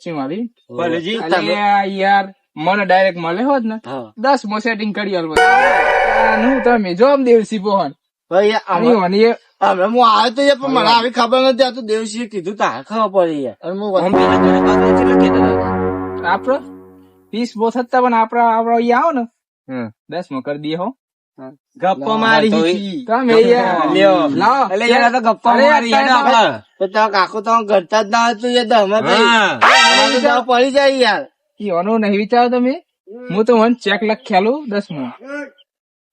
પચ્ચી મારી ભલેજી, યાર મને ડાયરેક્ટ મળે હોત ને હા. 10 માં સેટિંગ કરી આલવો તમે જો દેવસી પોહન ભાઈ અને હવે હું આવ્યો તો યાર, પણ મને આવી ખબર નથી. આ તો દેવસિંહે કીધું તારે ખબર પડી યાર. અને હું આપડે 20 બો થતા પણ આપડે અહીંયા આવો ને 10 માં કરી દઈએ હો ગપ્પા મારી તમે યાર લ્યો. લાવો એટલે યાર આ તો ગપ્પા અરે મારી યાર અત્યારે આપડે. તો તારા કાકુ તો ઘરતા જ ના હતું યાર, દમે ભાઈ પડી જાય યાર. એનો નહીં વિચારો તમે હું તો મને ચેક લખ્યાલું 10 માં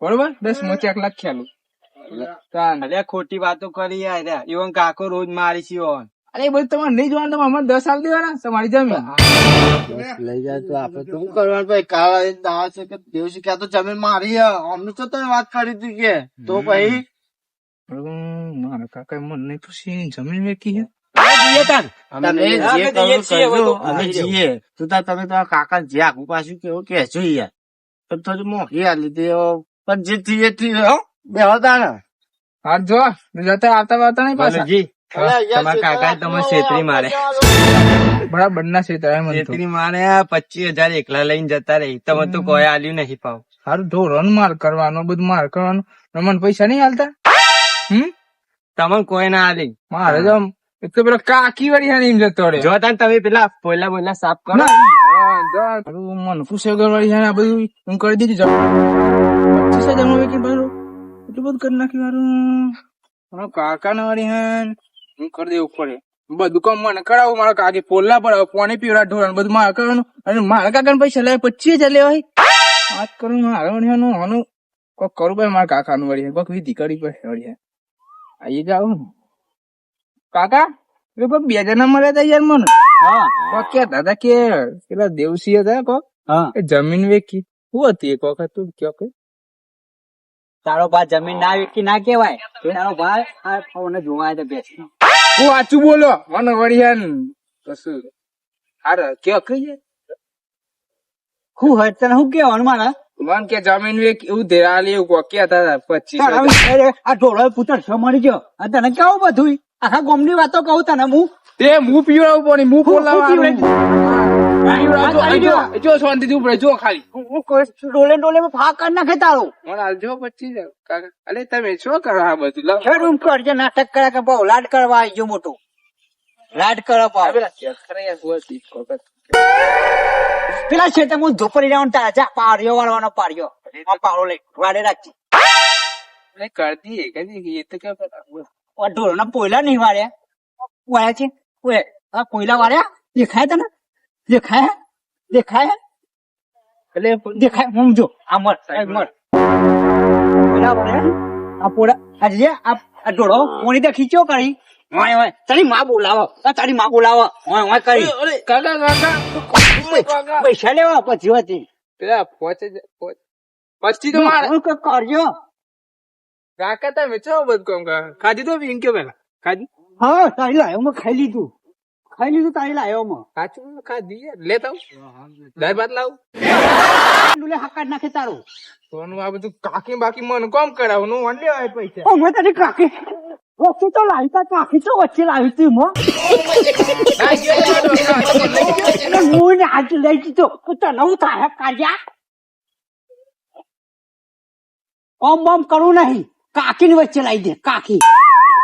બરોબર 10 માં ચેક લખ્યાલું અરે ખોટી વાતો કરી યાર. ઈવન કાકો રોજ મારી છે ઈવન. અરે એ બધું તમારે નહીં જોવાનું તમે અમારે 10 આલ દેવાના તમારી જમીન લઈ જાય તો આપડે તો શું કરવાનું ભાઈ? કાળા દાવા છે કે દેવસિંહ ક્યાં તો જમીન મારી હે. અમને તો તમે વાત કરી હતી કે તો ભાઈ મારા કાકા મને નહીં પૂછી જમીન વેકી હે તમે જે કરવું કરજો. અમે જીએ તો તમે તમારા કાકા જે આગુ પાછું કેવું કેજો યાર. તો થોડી મોંઘી આલી દે પણ જે થઈએ થઈ બે હતા ને હાથ જો જતા આવતા નહીં પાછા તમારા કાકા તમે છેતરી મારે બરાબર ના ક્ષેત્ર છેતરી મારે 25,000 એકલા લઈને જતા રહી. તમે તો કોઈ આલ્યું નહીં પાવ. સારું ધોરણ માર કરવાનો બધું માર કરવાનું મને પૈસા નહીં હાલતા તમને કોઈ ના આલી. મારે જો એક તો પેલા કાકી વાળી હાની એમ જતો રે જો તમે પેલા બોલા સાફ કરો. મને પૂછે વાળી હાને આ બધું હું કરી દીધું 25,000 માં વેચી એટલું બધું કરી નાખ્યું મારું કાકા ને વાળી હાન હું કરી દેવું પડે બધું કામ મને કરાવું મારા કાકી પોલા પર પાણી પીવડા ઢોરણ બધું મારે કરવાનું અને મારા કાકા ને પૈસા લે 25,000 લેવાય વાત કરું મારે આનું કોક કરું ભાઈ મારા કાકા નું વળી કોક વિધિ કરી પડે વળી આઈ જાવ ને કાકા એ કોક 2 જણા મળ્યા હતા યાર મને કોક કેતા હતા કે પેલા દેવસી હતા કોક એ જમીન વેચી શું હતી એક વખત તું કયો કે તારો ભાઈ જમીન ના વેચી ના કેવાય. તારો ભાઈ આ જોવાય તો બેસ હું વાંચું બોલો મને વળી કશું હારે કયો કહીએ હું હોય તને શું કેવાનું મારા મન કે જમીન વેચ એવું ધેરાલી એવું કોક કેતા હતા 25,000 આ ઢોળો પુત્ર છો મળી ગયો. તને કેવું બધું આખા ગામ ની વાતો કહું તને હું તે હું પીવડાવું પણ હું બોલાવવાનું જો શાંતિ ઉપડે જો ખાલી ડોલે ડોલે ફા કરી નાખે તારું. મને હાલજો 25,000 કાકા અરે તમે શું કરો આ બધું લાવ રૂમ કરજે નાટક કરે કે બહુ લાડ કરવા આવી ગયો મોટું લાડ કરવા પાવ પેલા છે હું ધોપડી જવાનું તાજા પાડ્યો વાળવાનો પાડ્યો પાવડો લઈ વાડે રાખજે कर दिए ये तो क्या पता ઢોરો ના પોયલા નહીં વાળ્યા વાળ્યા છે કોયલા વાળ્યા દેખાય તને દેખાય એટલે દેખાય હું જો આ મર પોયલા વાળ્યા આ પોળા આજે આ ઢોરો કોની તો ખીચો કરી તારી માં બોલાવો કરી काका પૈસા લેવા પછી હતી પેલા પછી તો મારે કરજો કાકા તમે છો બધું કામ ખાધી તો પીન કે પેલા ખાધી હા તારી લાયો મેં ખાઈ લીધું તારી લાયો મેં સાચું ખાધી લેતા દાળ ભાત લાવું ડુલે હકાડ નાખે તારું સોનું આ બધું કાકી બાકી મને કોમ કરાવવાનું મને લેવાય પૈસા ઓ મેં તારી કાકી વચ્ચે તો લાવી તા કાકી તો વચ્ચે લાવી તું મો હું ને હાથ લઈ દીધો તને હું થાય કાઢ્યા ઓમ બોમ કરું નહીં કાકી ની વચ્ચે લાવી દે કાકી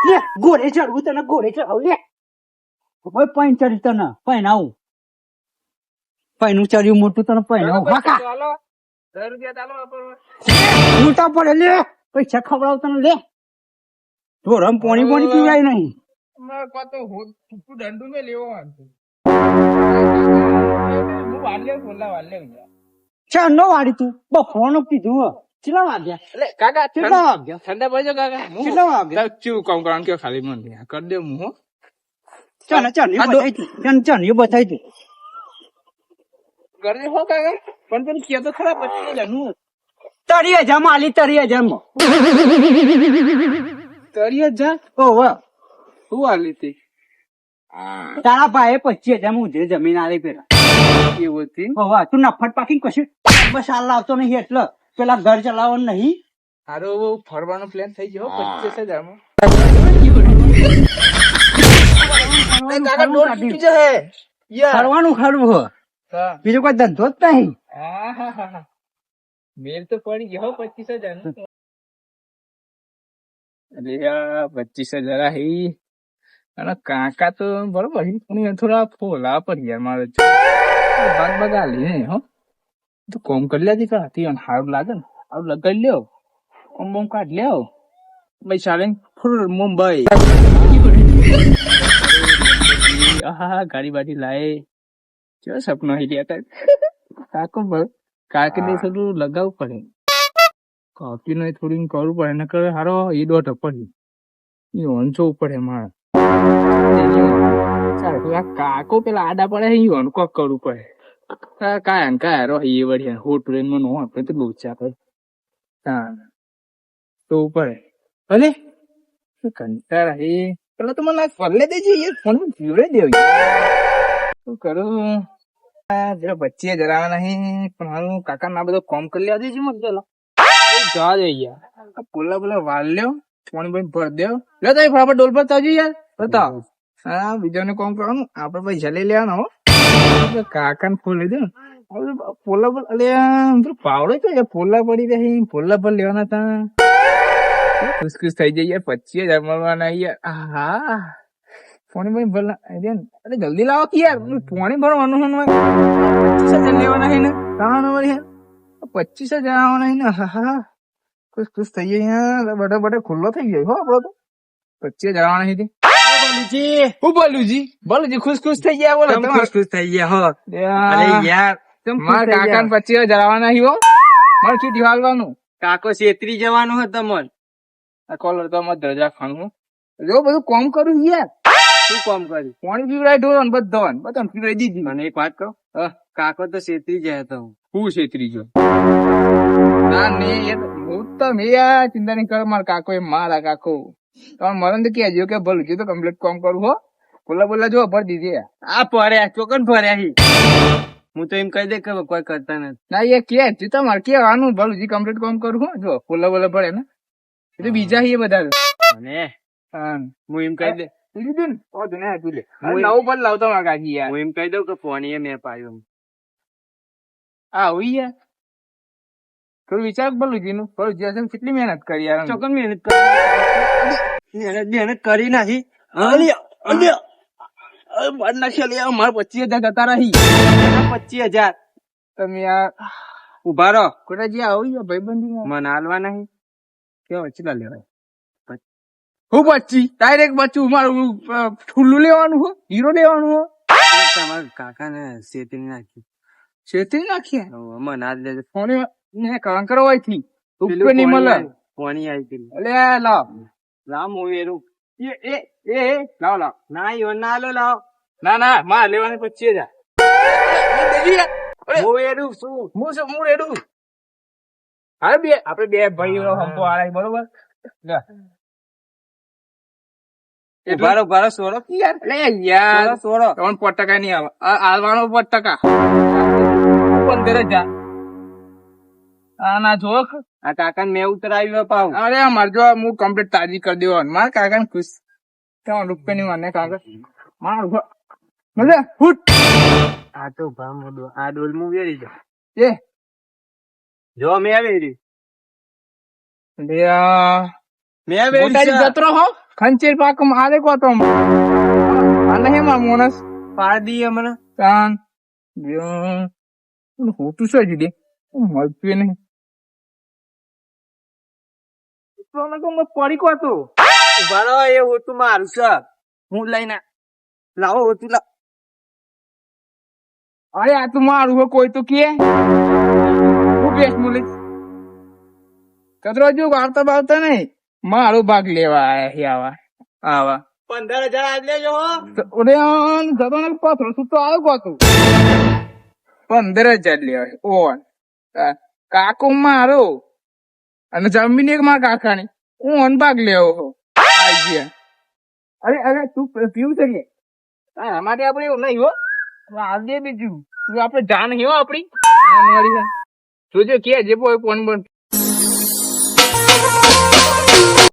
લે ઘોડે ચડવું તને ઘોડે ચડાવ લે ભાઈ પૈન ચડી તને પહેનાવું પૈનું ચડ્યું મોટું તને પહેનાવું કાકા ચાલો 10 રૂપિયા ચાલો મોટા પડે લે પૈસા ખવડાવ તને લે ઢોરમ પોણી પીવાય નહીં દંડુ મેં લેવો ચાલ નો વાળી તું બફોનું કીધું કેટલા વાગ્યા એટલે કાકા કેટલા વાગ્યા ઠંડા પડજો કાકા કેટલા વાગ્યા ચીવું કામ કરવાનું કે ખાલી મને કરી દે હું ચાલ એ બતાવી તું કરી દે હો કાકા પણ પેલું કે તો ખરા પછી હું 30,000 માં આલી 30,000 માં 30,000 ઓહો શું આલી હતી તારા ભાઈ 25,000 માં ઉધરી જમીન આલી પેલા એવું હતી ઓહો તું નફટ પાકી કશું બસ હાલ લાવતો નહીં એટલે પેલા ઘર ચલાવવાનું નહીં હારો ફરવાનો પ્લાન થઈ ગયો 25,000 માં કાકા ડોર તૂટી જશે ફરવાનું ખરું હો હા. બીજો કોઈ ધંધો જ નહીં આહાહાહા. મેલ તો પડી ગયો 25,000 નો. અરે આ 25,000 આહી. અને કાકા તો બરોબર છે, પણ થોડા ફોલા પડી યાર મારે બાગ બગાલી હે હો. તો કોમ કરી લેતી કા હતી અને સારું લાગે ને સારું લગાડી લ્યો કોમ બોમ કાઢ લ્યો ભાઈ ચાલે ફૂલ મુંબઈ આહા ગાડી બાડી લાય કેવો સપનો હી રહ્યા કાકો કાકી ને થોડું લગાવવું પડે કાકી ને થોડી કરવું પડે ને કરે હારો એ દોઢ પડી એ ઓંચો પડે મારે આ કાકો પેલા આડા પડે એ ઓન કોક કરવું પડે કાયા રો એ વળી હોટ ટ્રેન માં નો આપણે તો લોચા પડે તો પડે ભલે કંટાળા એ પેલા તો મને ફરલે દેજે યાર ફોન જીવડે દેવ શું કરું જરા બચ્ચી જરા નહીં પણ હારું કાકા ના બધો કોમ કરી લેવા દેજે મને પેલા જવા દે યાર પોલા પોલા વાળ લ્યો પાણી પાણી ભર દેવ લે તો ફટાફટ ડોલ પર તાવજો યાર બતાવ હા બીજાને કોમ કરવાનું આપડે પૈસા લઈ લેવાના હો કાકા ને ફોન લઈ દે પોલા પર અલે પાવડો છે પોલા પડી રહી પોલા પર લેવાના હતા ખુશ ખુશ થઈ જઈએ 25,000 મળવાના યાર હા પાણી પાણી ભરલા અરે જલ્દી લાવો કે યાર પાણી ભરવાનું 25,000 લેવાના છે ને કાનો યાર 25,000 આવવાના છે ને હા ખુશ ખુશ થઈ જાય બડે બડે ખુલ્લો થઈ ગયો હો આપડો તો 25,000 આવવાના છે બોલુજી ખુશ ખુશ થઈ ગયા બોલો ખુશ ખુશ થઈ ગયા હો અરે યાર મારા કાકા ને 25,000 આવવાના છે હો મારે શું દિવાલવાનું કાકો છેતરી જવાનું હતો મન આ કોલર તો અમારે દરજા ખાનું જો બધું કોમ કરું યાર શું કામ કર્યું પાણી પીવડાય ઢોરણ બધાને પીવડાવી દીધી મને એક વાત કહું કાકો તો છેતરી જાય તો હું છેતરી ગયો ના ને હું તો મેં યાર ચિંતા નહીં કરો મારા કાકો એ મારા કાકો તમે મને તો કહેજો કે ભલું તો કમ્પ્લીટ કામ કરું હો બોલા જો ભર દીધી આ ફર્યા ચોકન ફર્યા હી હું તો એમ કહી દે કે કોઈ કરતા નથી ના એ કે તમારે કેવાનું ભલું કમ્પ્લીટ કામ કરું હો જો બોલા ભરે ને એ તો બીજા હી બધા અને હા હું એમ કહી દે લીધું ને નવું બલ લાવતો મારા કાકી યાર હું એમ કહી દઉં કે ફોની મેં પાડ્યો હા હોય યાર થોડું વિચાર ભલુજી નું ભલુજી કેટલી મહેનત કરી યાર ચોકન મહેનત કરી નાખી મારે 25,000 જતા રહી 25,000 તમે યાર ઉભા રહો કોટાજી આવું ભાઈબંધી મને હાલવા નહીં કેવા ચીલા લેવાય હું 25 ડાયરેક્ટ બચ્ચું મારું ઠુલ્લું લેવાનું હો હીરો લેવાનું હો તમારા કાકા ને છેતરી નાખ્યું છેતરી નાખીએ મને હાથ લેજે ફોન ને કાંકરો હોય થી ઉપર ની મળે ફોની આવી ગઈ અલે લાવ રામ હું એરું એ લાવ ના યો ના લો લાવ ના માર લેવાની 25,000 હું એરું શું હું રેડું હા બે આપડે બે ભાઈઓ હંપો આરાય બરોબર ઉભારો સોરો યાર લે યાર સોરો 5% નહીં આવે આવવાનો 5% 15,000 ના જોખ આ કાકા મેં ઉતરાવ્યો પાવ અરે માર જો હું કમ્પ્લીટ તાજી કરી દેવાનું મારા કાકા ને ખુશ ત્રણ રૂપિયા ની મને કાકા માર મજા ફૂટ આ તો ભામ આ ડોલ મુ વેરી જા એ જો મેં વેરી મેં વેરી જતરો હો ખંચેર પાક મારે કો તો આને હે માં મોનસ પાડી દી મને કાન હોતું છે જીદી મળતું નહીં પડી કો તો ઉભારો એ હોતું મારું છે હું લઈને લાવો હોતું લાવ અરે આ તો મારું હો કોઈ તો કે હું બેસ મુલી કદરો જો વાર્તા બાવતા નહીં મારો ભાગ લેવા આયા આવા 15,000 આજ લેજો હો ઓરે જતો ને પાથરો તું તો આવ ગોતું 15,000 લેવા ઓન કાકો મારો અને જમીન એક મારા કાકાની હું અન ભાગ લેવો હો અરે તું પીવું છે કે અમારે આપડે એવું નહીં હો આજે બીજું તું આપડે જાન હો આપડી જોજો કે જે કોણ